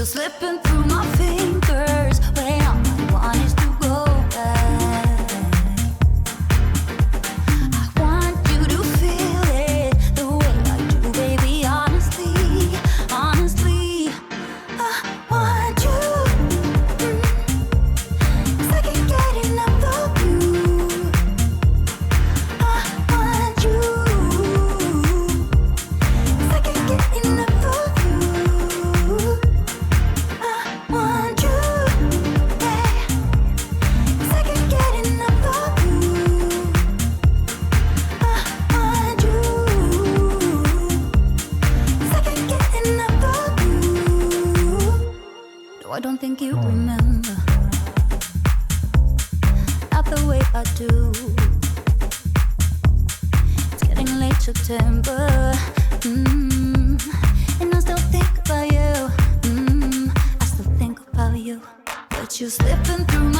still slipping through my fingers when all I want is to go back. I want you to feel it the way I do, baby. Honestly, honestly, I want you. 'Cause I can't get enough of you. I want you. 'Cause I can't get enough of you. I want you, yeah. 'Cause I can't get enough of you. I want you. 'Cause I can't get enough of you. No, I don't think you remember, not the way I do. It's getting late September, and I still think about you. I still think about you, but you're slipping through